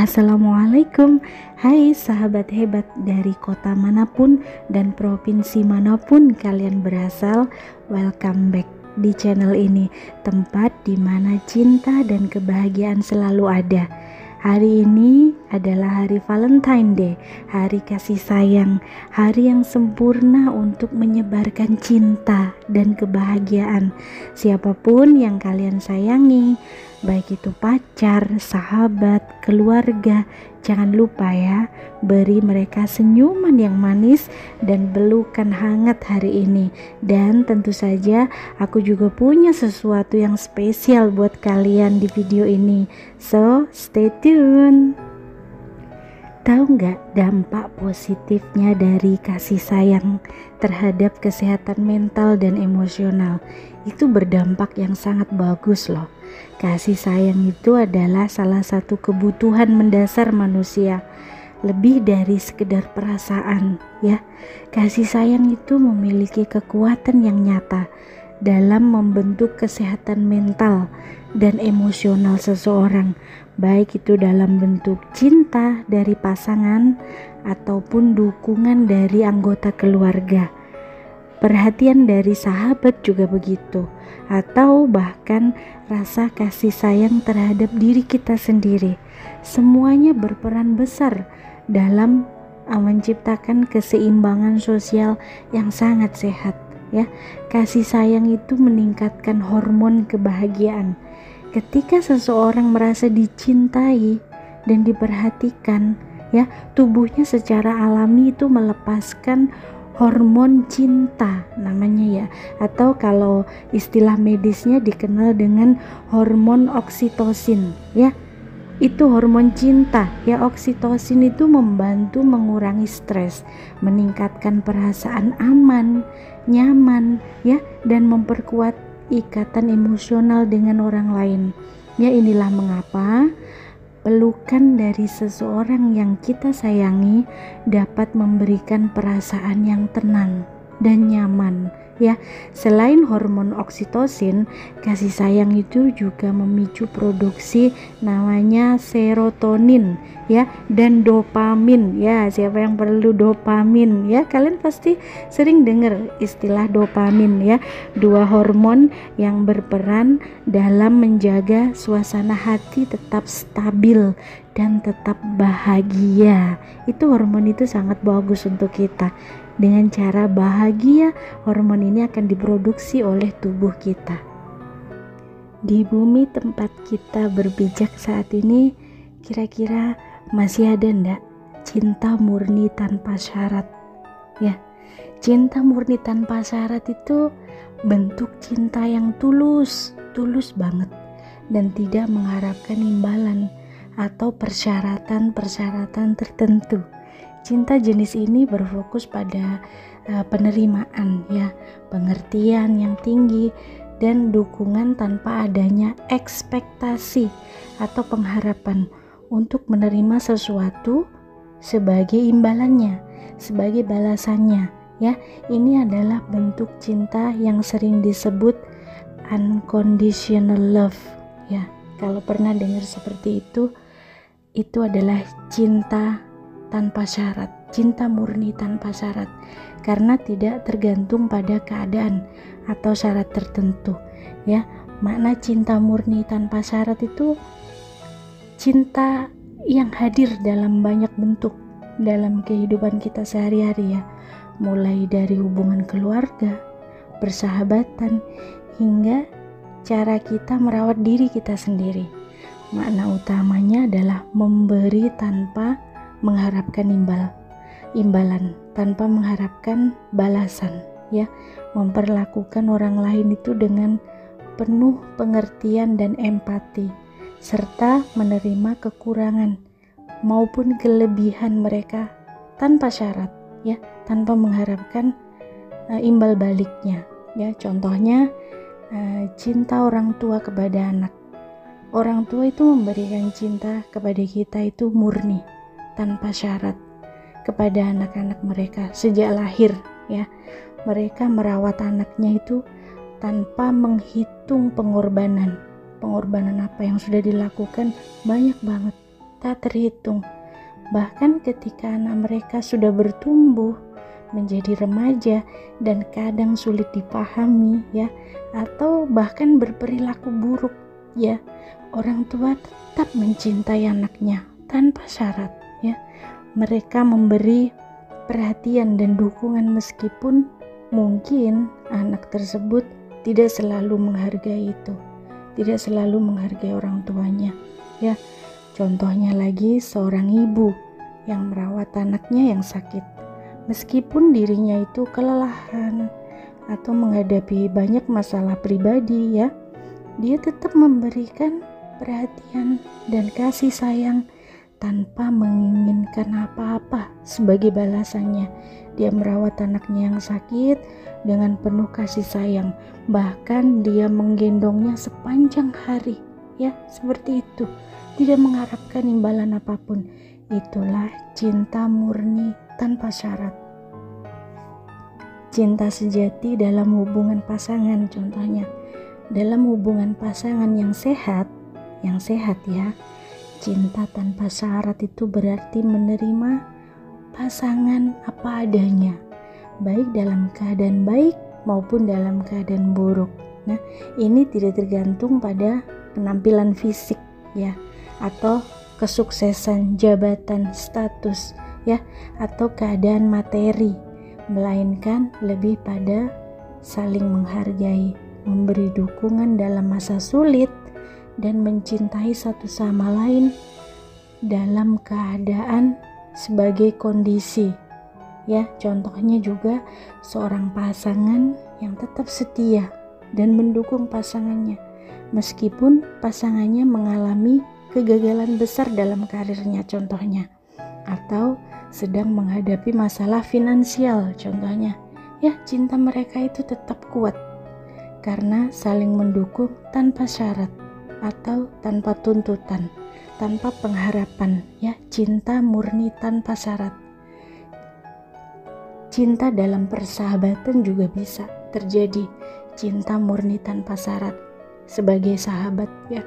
Assalamualaikum. Hai sahabat hebat dari kota manapun dan provinsi manapun kalian berasal. Welcome back di channel ini, tempat di mana cinta dan kebahagiaan selalu ada. Hari ini adalah hari Valentine Day, hari kasih sayang, hari yang sempurna untuk menyebarkan cinta dan kebahagiaan. Siapapun yang kalian sayangi, baik itu pacar, sahabat, keluarga, jangan lupa ya, beri mereka senyuman yang manis dan pelukan hangat hari ini. Dan tentu saja aku juga punya sesuatu yang spesial buat kalian di video ini. So, stay tune. Tahu nggak dampak positifnya dari kasih sayang terhadap kesehatan mental dan emosional? Itu berdampak yang sangat bagus loh. Kasih sayang itu adalah salah satu kebutuhan mendasar manusia, lebih dari sekedar perasaan ya. Kasih sayang itu memiliki kekuatan yang nyata dalam membentuk kesehatan mental dan emosional seseorang, baik itu dalam bentuk cinta dari pasangan ataupun dukungan dari anggota keluarga. Perhatian dari sahabat juga begitu, atau bahkan rasa kasih sayang terhadap diri kita sendiri. Semuanya berperan besar dalam menciptakan keseimbangan sosial yang sangat sehat ya. Kasih sayang itu meningkatkan hormon kebahagiaan. Ketika seseorang merasa dicintai dan diperhatikan ya, tubuhnya secara alami itu melepaskan hormon cinta namanya ya, atau kalau istilah medisnya dikenal dengan hormon oksitosin ya. Itu hormon cinta ya. Oksitosin itu membantu mengurangi stres, meningkatkan perasaan aman, nyaman ya, dan memperkuat ikatan emosional dengan orang lain ya. Inilah mengapa pelukan dari seseorang yang kita sayangi dapat memberikan perasaan yang tenang dan nyaman ya. Selain hormon oksitosin, kasih sayang itu juga memicu produksi namanya serotonin ya, dan dopamin ya. Siapa yang perlu dopamin ya? Kalian pasti sering dengar istilah dopamin ya. Dua hormon yang berperan dalam menjaga suasana hati tetap stabil dan tetap bahagia. Itu hormon itu sangat bagus untuk kita. Dengan cara bahagia, hormon ini akan diproduksi oleh tubuh kita. Di bumi tempat kita berpijak saat ini, kira-kira masih ada ndak cinta murni tanpa syarat? Ya, cinta murni tanpa syarat itu bentuk cinta yang tulus banget dan tidak mengharapkan imbalan atau persyaratan tertentu. Cinta jenis ini berfokus pada penerimaan ya, pengertian yang tinggi dan dukungan tanpa adanya ekspektasi atau pengharapan untuk menerima sesuatu sebagai imbalannya, sebagai balasannya ya. Ini adalah bentuk cinta yang sering disebut unconditional love ya. Kalau pernah dengar seperti itu adalah cinta tanpa syarat, cinta murni tanpa syarat, karena tidak tergantung pada keadaan atau syarat tertentu ya. Makna cinta murni tanpa syarat itu cinta yang hadir dalam banyak bentuk dalam kehidupan kita sehari-hari ya, mulai dari hubungan keluarga, persahabatan, hingga cara kita merawat diri kita sendiri. Makna utamanya adalah memberi tanpa mengharapkan imbalan, tanpa mengharapkan balasan ya. Memperlakukan orang lain itu dengan penuh pengertian dan empati, serta menerima kekurangan maupun kelebihan mereka tanpa syarat ya, tanpa mengharapkan imbal baliknya ya. Contohnya cinta orang tua kepada anak. Orang tua itu memberikan cinta kepada kita itu murni tanpa syarat kepada anak-anak mereka sejak lahir ya. Mereka merawat anaknya itu tanpa menghitung pengorbanan apa yang sudah dilakukan, banyak banget tak terhitung. Bahkan ketika anak mereka sudah bertumbuh menjadi remaja dan kadang sulit dipahami ya, atau bahkan berperilaku buruk ya, orang tua tetap mencintai anaknya tanpa syarat ya. Mereka memberi perhatian dan dukungan meskipun mungkin anak tersebut tidak selalu menghargai itu, tidak selalu menghargai orang tuanya ya. Contohnya lagi seorang ibu yang merawat anaknya yang sakit. Meskipun dirinya itu kelelahan atau menghadapi banyak masalah pribadi ya, dia tetap memberikan perhatian dan kasih sayang tanpa menginginkan apa-apa sebagai balasannya. Dia merawat anaknya yang sakit dengan penuh kasih sayang. Bahkan dia menggendongnya sepanjang hari ya, seperti itu. Tidak mengharapkan imbalan apapun. Itulah cinta murni tanpa syarat. Cinta sejati dalam hubungan pasangan contohnya. Dalam hubungan pasangan yang sehat ya, cinta tanpa syarat itu berarti menerima pasangan apa adanya, baik dalam keadaan baik maupun dalam keadaan buruk. Nah, ini tidak tergantung pada penampilan fisik ya, atau kesuksesan, jabatan, status ya, atau keadaan materi, melainkan lebih pada saling menghargai, memberi dukungan dalam masa sulit, dan mencintai satu sama lain dalam keadaan sebagai kondisi ya. Contohnya juga seorang pasangan yang tetap setia dan mendukung pasangannya meskipun pasangannya mengalami kegagalan besar dalam karirnya contohnya, atau sedang menghadapi masalah finansial contohnya ya. Cinta mereka itu tetap kuat karena saling mendukung tanpa syarat atau tanpa tuntutan, tanpa pengharapan ya. Cinta murni tanpa syarat. Cinta dalam persahabatan juga bisa terjadi cinta murni tanpa syarat sebagai sahabat ya.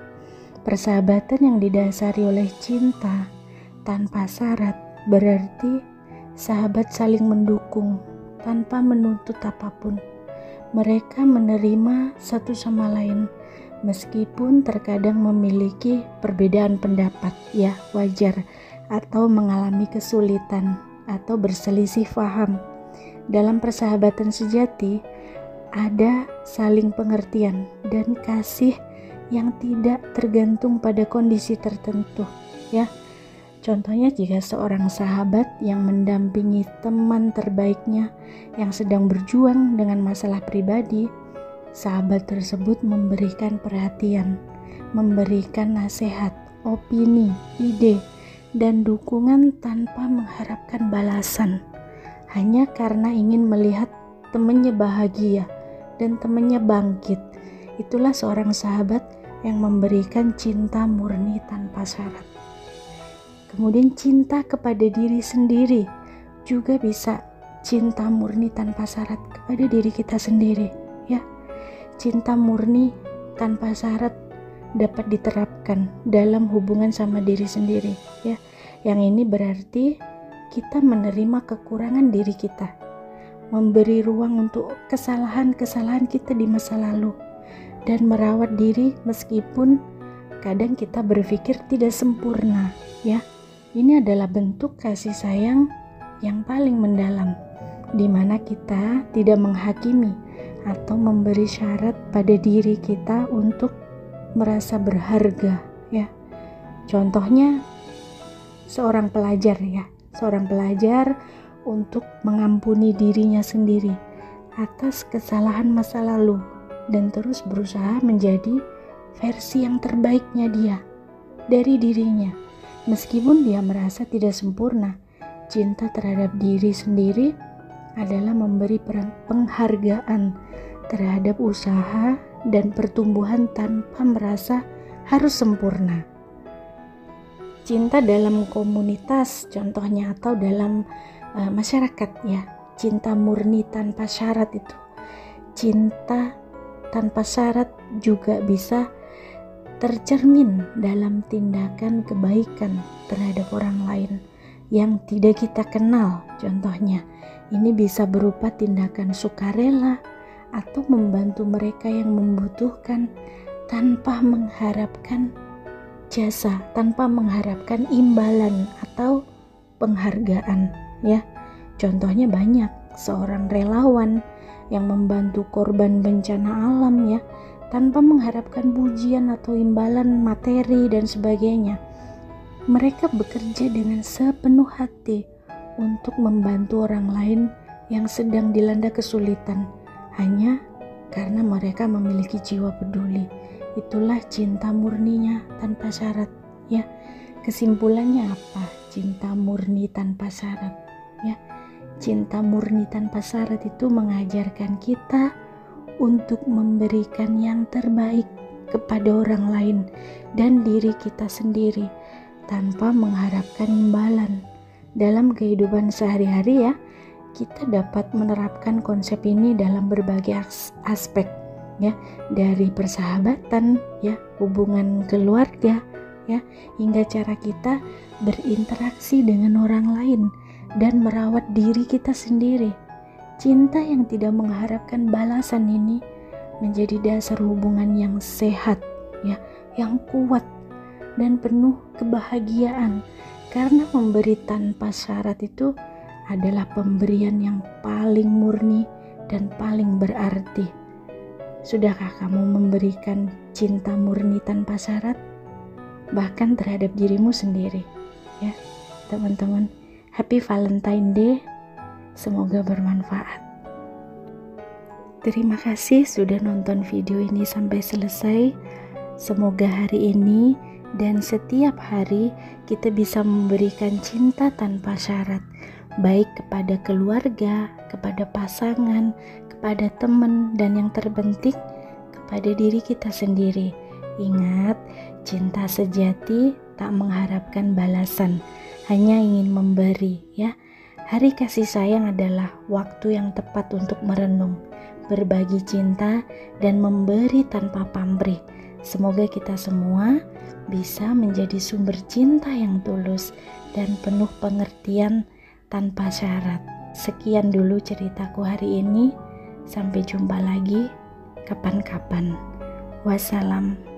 Persahabatan yang didasari oleh cinta tanpa syarat berarti sahabat saling mendukung tanpa menuntut apapun. Mereka menerima satu sama lain meskipun terkadang memiliki perbedaan pendapat ya, wajar, atau mengalami kesulitan atau berselisih paham. Dalam persahabatan sejati ada saling pengertian dan kasih yang tidak tergantung pada kondisi tertentu ya. Contohnya jika seorang sahabat yang mendampingi teman terbaiknya yang sedang berjuang dengan masalah pribadi, sahabat tersebut memberikan perhatian, memberikan nasihat, opini, ide, dan dukungan tanpa mengharapkan balasan, hanya karena ingin melihat temannya bahagia dan temannya bangkit. Itulah seorang sahabat yang memberikan cinta murni tanpa syarat. Kemudian cinta kepada diri sendiri juga bisa cinta murni tanpa syarat kepada diri kita sendiri ya. Cinta murni tanpa syarat dapat diterapkan dalam hubungan sama diri sendiri ya. Yang ini berarti kita menerima kekurangan diri kita, memberi ruang untuk kesalahan-kesalahan kita di masa lalu, dan merawat diri meskipun kadang kita berpikir tidak sempurna ya. Ini adalah bentuk kasih sayang yang paling mendalam, di mana kita tidak menghakimi atau memberi syarat pada diri kita untuk merasa berharga ya. Contohnya seorang pelajar ya, seorang pelajar untuk mengampuni dirinya sendiri atas kesalahan masa lalu dan terus berusaha menjadi versi yang terbaiknya dia dari dirinya. Meskipun dia merasa tidak sempurna, cinta terhadap diri sendiri adalah memberi penghargaan terhadap usaha dan pertumbuhan tanpa merasa harus sempurna. Cinta dalam komunitas contohnya atau dalam masyarakat ya, cinta murni tanpa syarat itu. Cinta tanpa syarat juga bisa tercermin dalam tindakan kebaikan terhadap orang lain yang tidak kita kenal. Contohnya, ini bisa berupa tindakan sukarela atau membantu mereka yang membutuhkan tanpa mengharapkan jasa, tanpa mengharapkan imbalan atau penghargaan, ya. Contohnya banyak, seorang relawan yang membantu korban bencana alam, ya, tanpa mengharapkan pujian atau imbalan materi dan sebagainya. Mereka bekerja dengan sepenuh hati untuk membantu orang lain yang sedang dilanda kesulitan, hanya karena mereka memiliki jiwa peduli. Itulah cinta murninya tanpa syarat, ya. Kesimpulannya apa? Cinta murni tanpa syarat, ya. Cinta murni tanpa syarat itu mengajarkan kita untuk memberikan yang terbaik kepada orang lain dan diri kita sendiri tanpa mengharapkan imbalan. Dalam kehidupan sehari-hari, ya, kita dapat menerapkan konsep ini dalam berbagai aspek, ya, dari persahabatan, ya, hubungan keluarga, ya, hingga cara kita berinteraksi dengan orang lain dan merawat diri kita sendiri. Cinta yang tidak mengharapkan balasan ini menjadi dasar hubungan yang sehat, ya, yang kuat dan penuh kebahagiaan, karena memberi tanpa syarat itu adalah pemberian yang paling murni dan paling berarti. Sudahkah kamu memberikan cinta murni tanpa syarat, bahkan terhadap dirimu sendiri, ya, teman-teman? Happy Valentine Day, semoga bermanfaat. Terima kasih sudah nonton video ini sampai selesai. Semoga hari ini dan setiap hari kita bisa memberikan cinta tanpa syarat, baik kepada keluarga, kepada pasangan, kepada teman, dan yang terpenting kepada diri kita sendiri. Ingat, cinta sejati tak mengharapkan balasan, hanya ingin memberi, ya. Hari kasih sayang adalah waktu yang tepat untuk merenung, berbagi cinta, dan memberi tanpa pamrih. Semoga kita semua bisa menjadi sumber cinta yang tulus dan penuh pengertian tanpa syarat. Sekian dulu ceritaku hari ini. Sampai jumpa lagi kapan-kapan. Wassalam.